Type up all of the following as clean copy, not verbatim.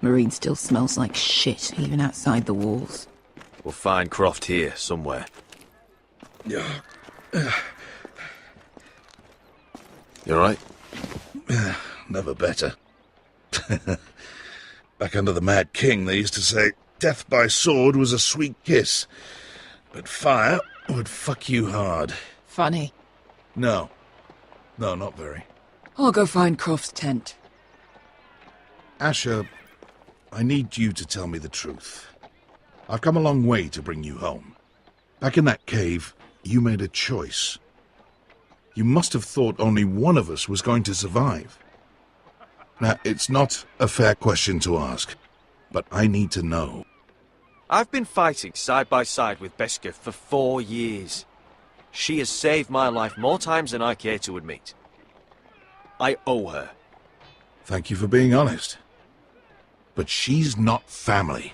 Marine still smells like shit, even outside the walls. We'll find Croft here, somewhere. Yeah. You alright? Never better. Back under the Mad King, they used to say, death by sword was a sweet kiss, but fire would fuck you hard. Funny. No. No, not very. I'll go find Croft's tent. Asher, I need you to tell me the truth. I've come a long way to bring you home. Back in that cave, you made a choice. You must have thought only one of us was going to survive. Now, it's not a fair question to ask, but I need to know. I've been fighting side by side with Beskha for 4 years. She has saved my life more times than I care to admit. I owe her. Thank you for being honest. But she's not family.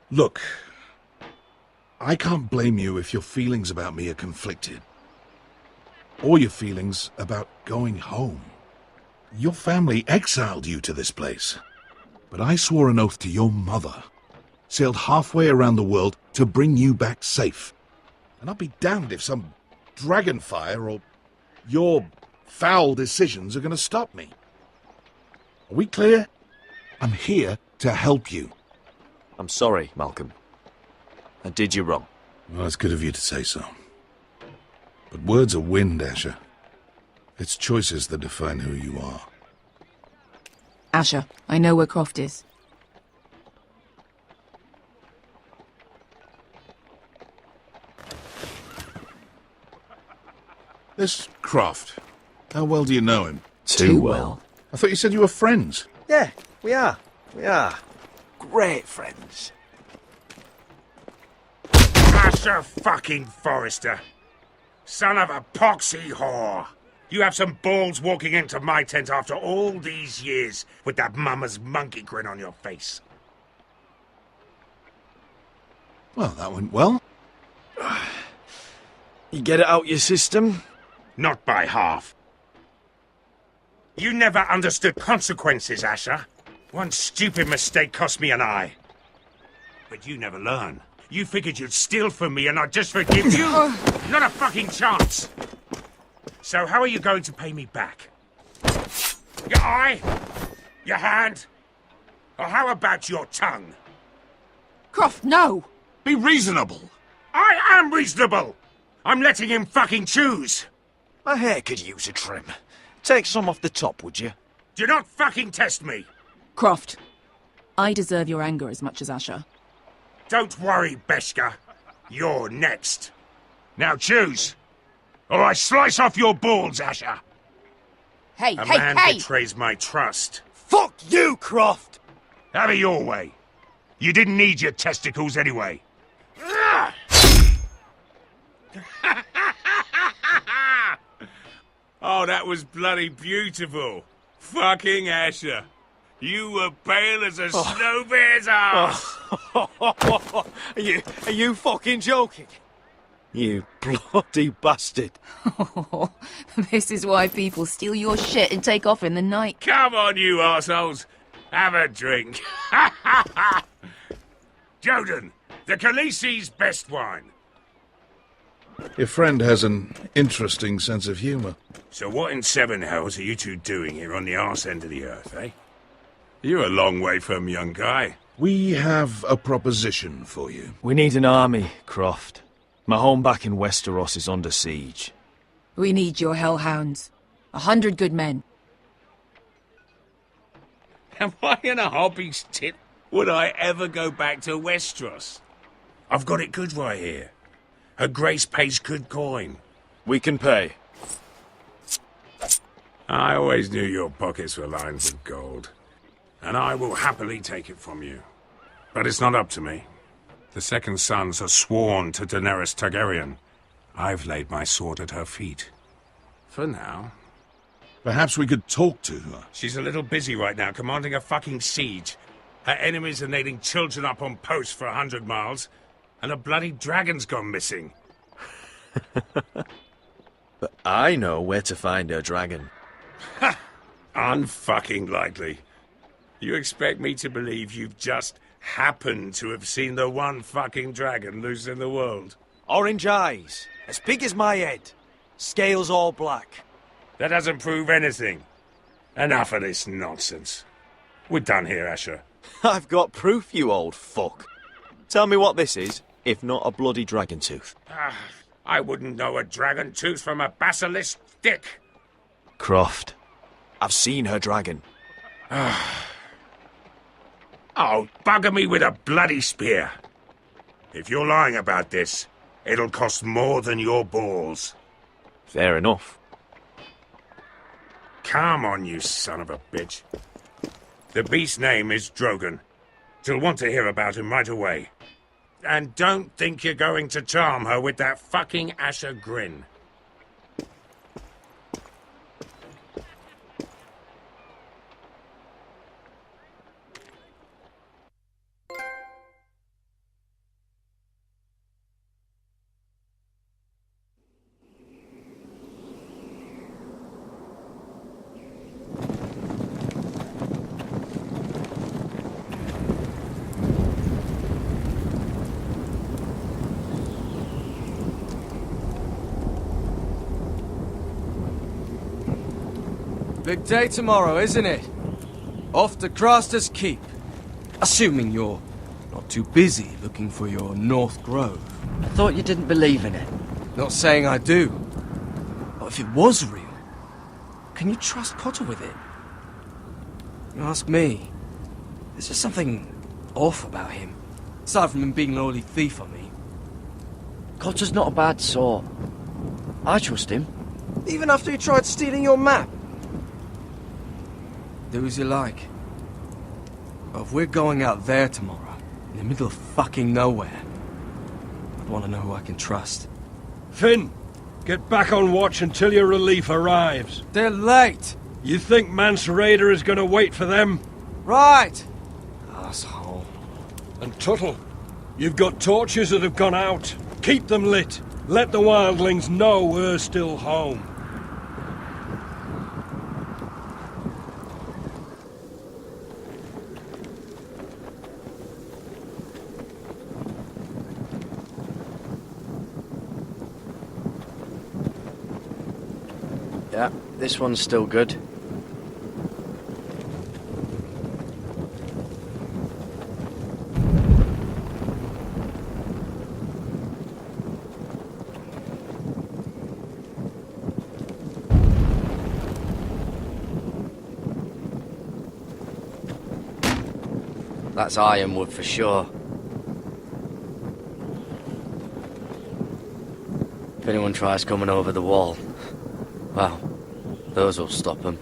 Look, I can't blame you if your feelings about me are conflicted. Or your feelings about going home. Your family exiled you to this place. But I swore an oath to your mother. Sailed halfway around the world to bring you back safe. And I'll be damned if some dragonfire or your foul decisions are going to stop me. Are we clear? I'm here to help you. I'm sorry, Malcolm. I did you wrong. Well, it's good of you to say so. But words are wind, Asher. It's choices that define who you are. Asher, I know where Croft is. This Croft, how well do you know him? Too well. I thought you said you were friends. Yeah, we are. We are. Great friends. Asher fucking Forrester. Son of a poxy whore. You have some balls walking into my tent after all these years with that mama's monkey grin on your face. Well, that went well. You get it out your system? Not by half. You never understood consequences, Asher. One stupid mistake cost me an eye. But you never learn. You figured you'd steal from me and I'd just forgive you? Not a fucking chance! So how are you going to pay me back? Your eye? Your hand? Or how about your tongue? Croft, no! Be reasonable. I am reasonable! I'm letting him fucking choose! My hair could use a trim. Take some off the top, would you? Do not fucking test me! Croft, I deserve your anger as much as Asher. Don't worry, Beskha. You're next. Now choose, or I slice off your balls, Asher. Hey, A man betrays my trust. Fuck you, Croft! Have it your way. You didn't need your testicles anyway. Oh, that was bloody beautiful. Fucking Asher. You were pale as a snow bear's ass. Are you fucking joking? You bloody bastard. This is why people steal your shit and take off in the night. Come on, you arseholes. Have a drink. Joden, the Khaleesi's best wine. Your friend has an interesting sense of humour. So what in seven hells are you two doing here on the arse end of the earth, eh? You're a long way from, young guy. We have a proposition for you. We need an army, Croft. My home back in Westeros is under siege. We need your hellhounds. 100 good men. Am I in a hobby's tit? Would I ever go back to Westeros? I've got it good right here. Her Grace pays good coin. We can pay. I always knew your pockets were lined with gold. And I will happily take it from you. But it's not up to me. The Second Sons are sworn to Daenerys Targaryen. I've laid my sword at her feet. For now. Perhaps we could talk to her. She's a little busy right now, commanding a fucking siege. Her enemies are nailing children up on posts for 100 miles, and a bloody dragon's gone missing. But I know where to find her dragon. Ha! Unfucking likely. You expect me to believe you've just happened to have seen the one fucking dragon loose in the world? Orange eyes, as big as my head. Scales all black. That doesn't prove anything. Enough of this nonsense. We're done here, Asher. I've got proof, you old fuck. Tell me what this is, if not a bloody dragon tooth. I wouldn't know a dragon tooth from a basilisk stick. Croft, I've seen her dragon. Oh, bugger me with a bloody spear. If you're lying about this, it'll cost more than your balls. Fair enough. Come on, you son of a bitch. The beast's name is Drogon. She'll want to hear about him right away. And don't think you're going to charm her with that fucking Asher grin. Big day tomorrow, isn't it? Off to Craster's Keep. Assuming you're not too busy looking for your North Grove. I thought you didn't believe in it. Not saying I do. But if it was real, can you trust Cotter with it? You ask me. There's just something off about him. Aside from him being an early thief on me. Cotter's not a bad sort. I trust him. Even after he tried stealing your map. Do as you like. But if we're going out there tomorrow, in the middle of fucking nowhere, I'd want to know who I can trust. Finn, get back on watch until your relief arrives. They're late! You think Mance Rayder is going to wait for them? Right! Asshole. And Tuttle, you've got torches that have gone out. Keep them lit. Let the wildlings know we're still home. Yeah, this one's still good. That's ironwood for sure. If anyone tries coming over the wall, well, those will stop them.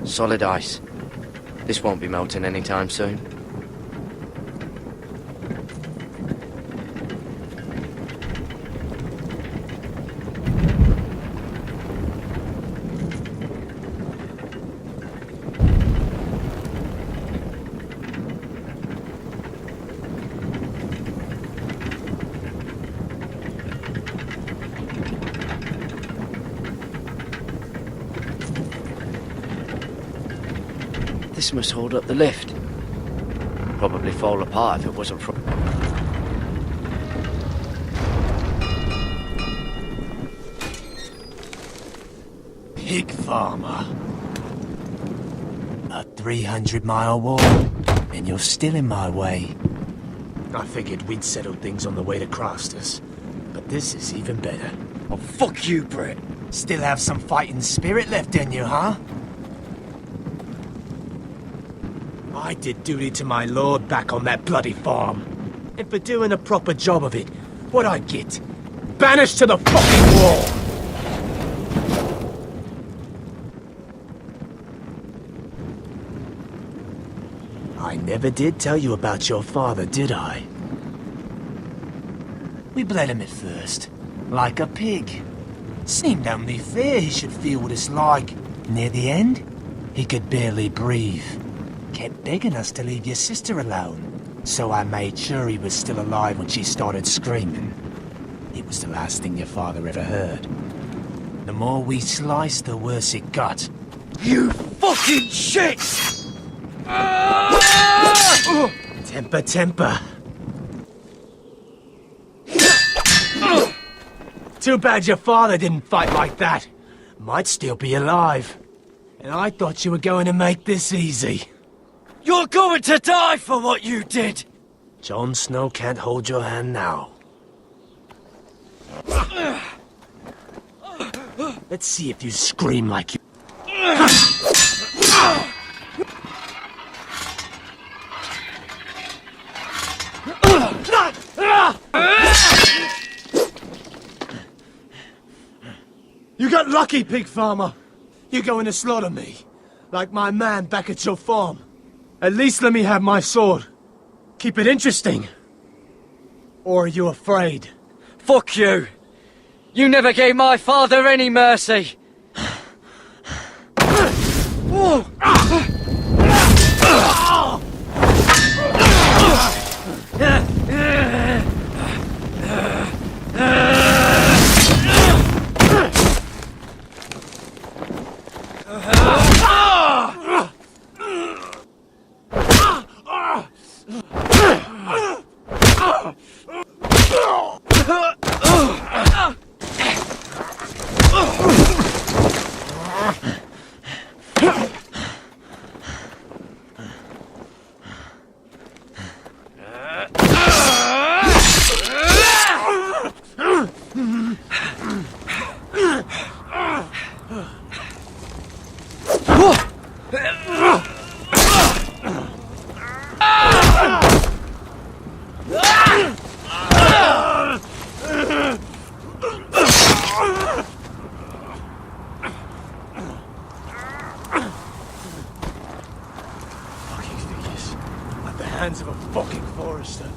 Solid ice. This won't be melting anytime soon. This must hold up the lift. Probably fall apart if it wasn't for... Pig farmer. A 300-mile walk, and you're still in my way. I figured we'd settle things on the way to Craster's, but this is even better. Oh, fuck you, Brett. Still have some fighting spirit left in you, huh? I did duty to my lord back on that bloody farm. And for doing a proper job of it, what'd I get? Banished to the fucking wall! I never did tell you about your father, did I? We bled him at first, like a pig. Seemed only fair he should feel what it's like, Near the end, he could barely breathe. Kept begging us to leave your sister alone. So I made sure he was still alive when she started screaming. It was the last thing your father ever heard. The more we sliced, the worse it got. You fucking shit! Temper, temper. Too bad your father didn't fight like that. Might still be alive. And I thought you were going to make this easy. You're going to die for what you did! Jon Snow can't hold your hand now. Let's see if you scream like you... You got lucky, pig farmer. You're going to slaughter me, like my man back at your farm. At least let me have my sword. Keep it interesting. Or are you afraid? Fuck you! You never gave my father any mercy! Hands of a fucking forester.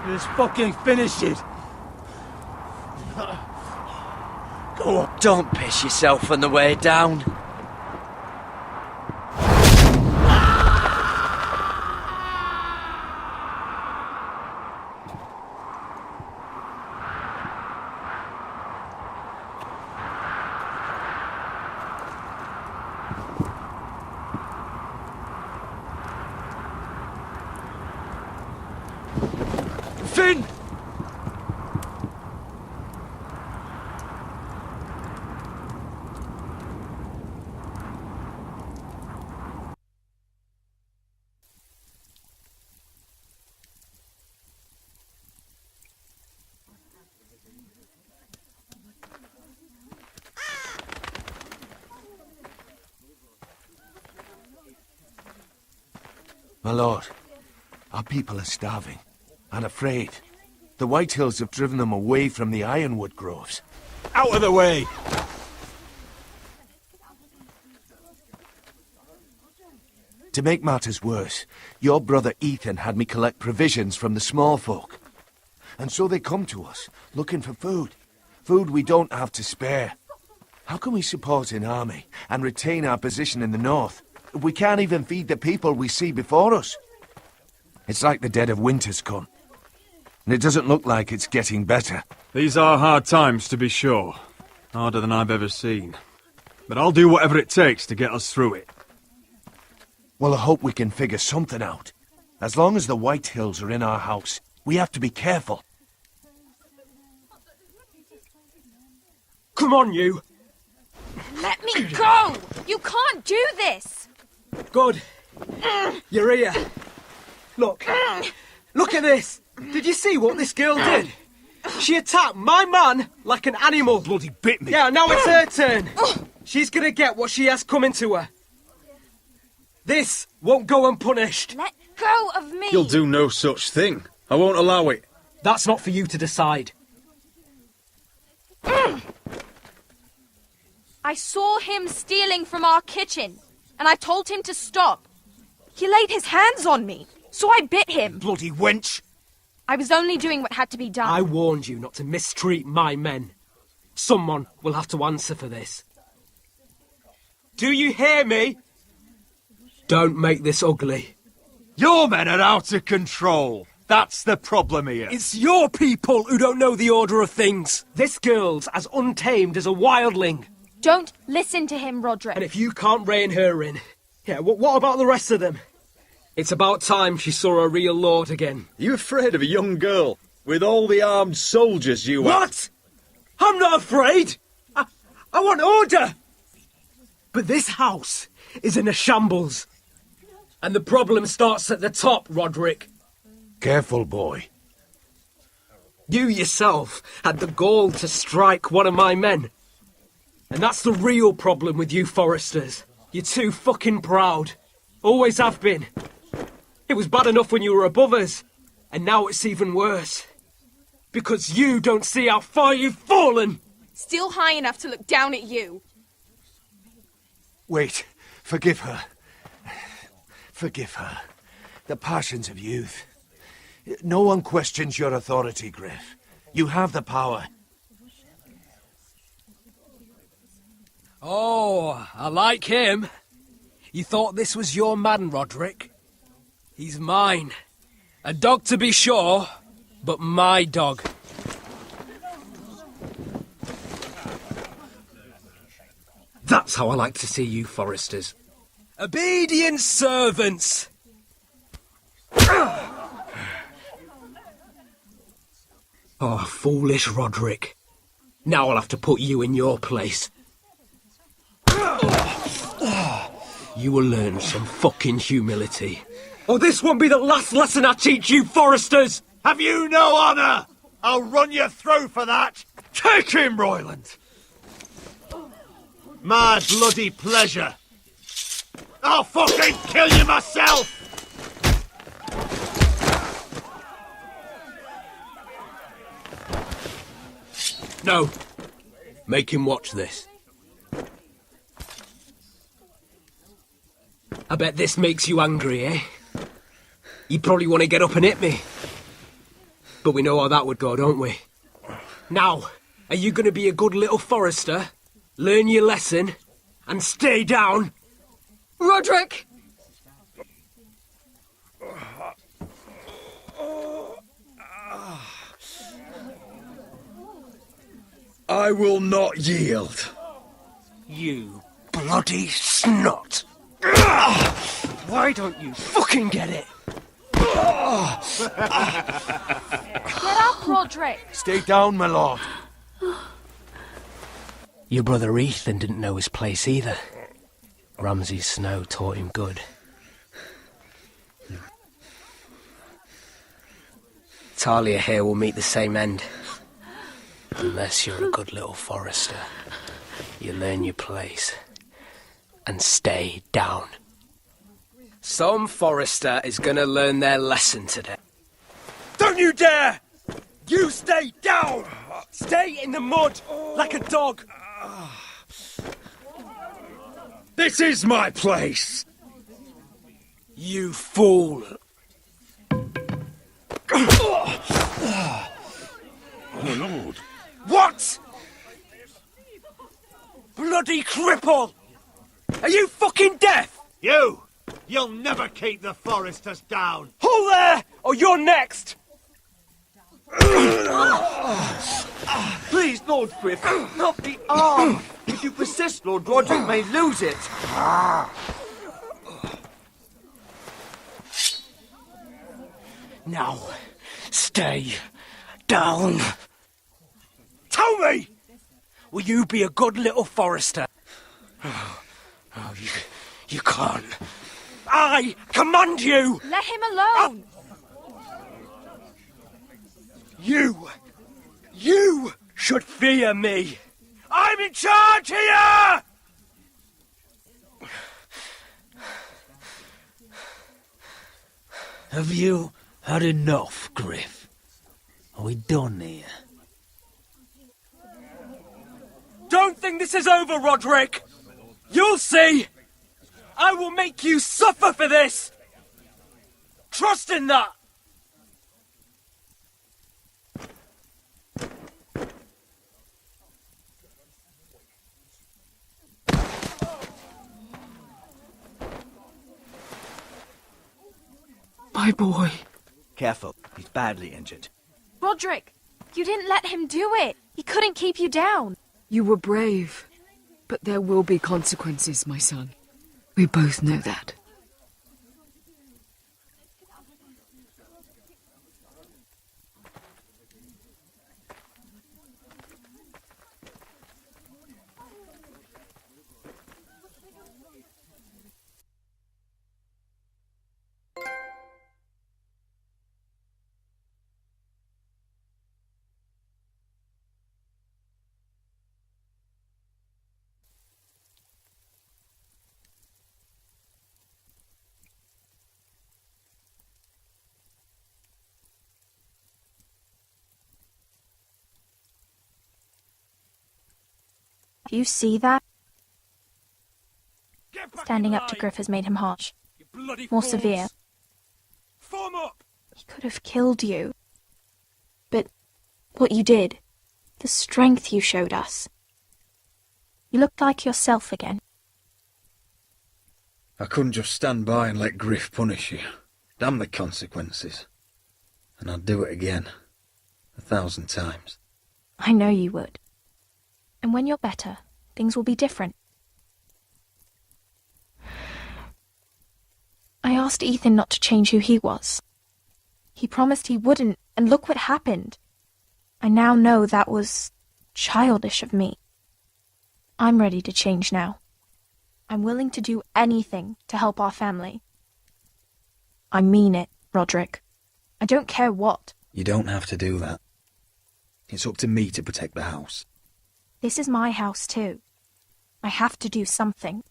Just fucking finish it. Go on. Don't piss yourself on the way down. Finn! My lord, our people are starving and afraid. The Whitehills have driven them away from the ironwood groves. Out of the way! To make matters worse, your brother Ethan had me collect provisions from the small folk. And so they come to us, looking for food. Food we don't have to spare. How can we support an army and retain our position in the north if we can't even feed the people we see before us? It's like the dead of winter's come. And it doesn't look like it's getting better. These are hard times, to be sure. Harder than I've ever seen. But I'll do whatever it takes to get us through it. Well, I hope we can figure something out. As long as the Whitehills are in our house, we have to be careful. Come on, you! Let me go! You can't do this! Good. You're here. Look. Look at this! Did you see what this girl did? She attacked my man like an animal. Bloody bit me. Yeah, now it's her turn. She's gonna get what she has coming to her. This won't go unpunished. Let go of me! You'll do no such thing. I won't allow it. That's not for you to decide. I saw him stealing from our kitchen, and I told him to stop. He laid his hands on me, so I bit him. Bloody wench! I was only doing what had to be done. I warned you not to mistreat my men. Someone will have to answer for this. Do you hear me? Don't make this ugly. Your men are out of control. That's the problem here. It's your people who don't know the order of things. This girl's as untamed as a wildling. Don't listen to him, Roderick. And if you can't rein her in, yeah, what about the rest of them? It's about time she saw a real lord again. You afraid of a young girl with all the armed soldiers you have? What? I'm not afraid. I want order. But this house is in a shambles. And the problem starts at the top, Roderick. Careful, boy. You yourself had the gall to strike one of my men. And that's the real problem with you Forresters. You're too fucking proud. Always have been. It was bad enough when you were above us. And now it's even worse. Because you don't see how far you've fallen. Still high enough to look down at you. Wait. Forgive her. Forgive her. The passions of youth. No one questions your authority, Griff. You have the power. Oh, I like him. You thought this was your man, Roderick? He's mine. A dog to be sure, but my dog. That's how I like to see you, Forresters. Obedient servants! Oh, foolish Roderick. Now I'll have to put you in your place. You will learn some fucking humility. Or this won't be the last lesson I teach you, Forresters! Have you no honour? I'll run you through for that. Take him, Royland. My bloody pleasure. I'll fucking kill you myself! No. Make him watch this. I bet this makes you angry, eh? You probably want to get up and hit me. But we know how that would go, don't we? Now, are you going to be a good little Forrester, learn your lesson, and stay down? Roderick! I will not yield. You bloody snot! Why don't you fucking get it? Get up, Roderick! Stay down, my lord. Your brother Ethan didn't know his place either. Ramsay Snow taught him good. Talia here will meet the same end. Unless you're a good little Forrester. You learn your place. And stay down. Some Forrester is gonna learn their lesson today. Don't you dare! You stay down! Stay in the mud, like a dog! This is my place! You fool! My lord. What? Bloody cripple! Are you fucking deaf? You'll never keep the Forresters down. Hold there, or you're next! Please, Lord Griff, not the arm. If you persist, Lord Roderick may lose it. Now, stay down. Tell me! Will you be a good little Forrester? Oh, you can't. I command you! Let him alone! You should fear me! I'm in charge here! Have you had enough, Griff? Are we done here? Don't think this is over, Roderick! You'll see! I will make you suffer for this! Trust in that! My boy. Careful, he's badly injured. Roderick, you didn't let him do it. He couldn't keep you down. You were brave. But there will be consequences, my son. We both know that. Do you see that? Standing up to Griff has made him harsh. More severe. Form up! He could have killed you. But what you did, the strength you showed us. You looked like yourself again. I couldn't just stand by and let Griff punish you. Damn the consequences. And I'd do it again. 1,000 times. I know you would. And when you're better, things will be different. I asked Ethan not to change who he was. He promised he wouldn't, and look what happened. I now know that was childish of me. I'm ready to change now. I'm willing to do anything to help our family. I mean it, Roderick. I don't care what. You don't have to do that. It's up to me to protect the house. This is my house too. I have to do something.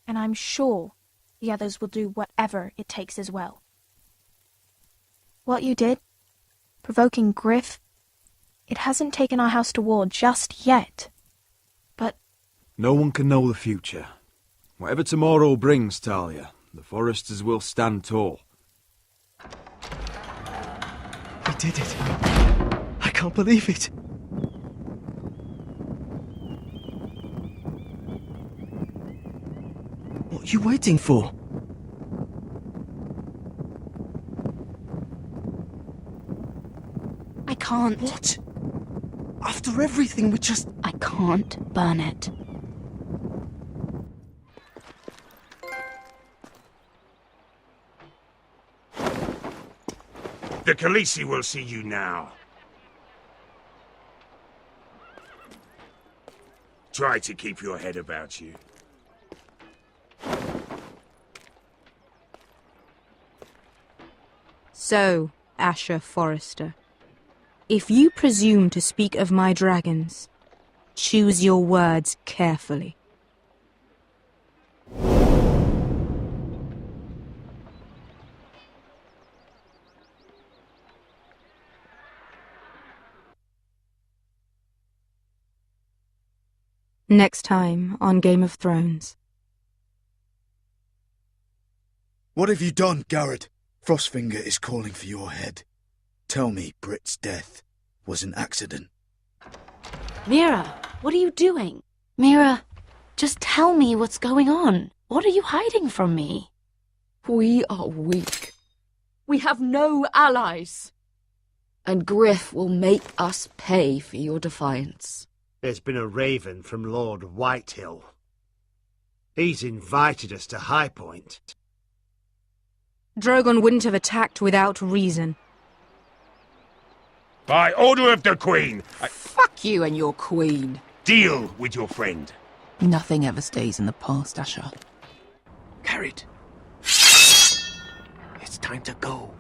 And I'm sure the others will do whatever it takes as well. What you did, provoking Griff, it hasn't taken our house to war just yet. But no one can know the future. Whatever tomorrow brings, Talia, the Foresters will stand tall. We did it. I can't believe it. What are you waiting for? I can't. What? After everything we just... I can't burn it. The Khaleesi will see you now. Try to keep your head about you. So, Asher Forrester, if you presume to speak of my dragons, choose your words carefully. Next time on Game of Thrones. What have you done, Garrett? Frostfinger is calling for your head. Tell me Britt's death was an accident. Mira, what are you doing? Mira, just tell me what's going on. What are you hiding from me? We are weak. We have no allies. And Griff will make us pay for your defiance. There's been a raven from Lord Whitehill. He's invited us to High Point. Drogon wouldn't have attacked without reason. By order of the Queen, Fuck you and your queen. Deal with your friend. Nothing ever stays in the past, Asher. Carried. It's time to go.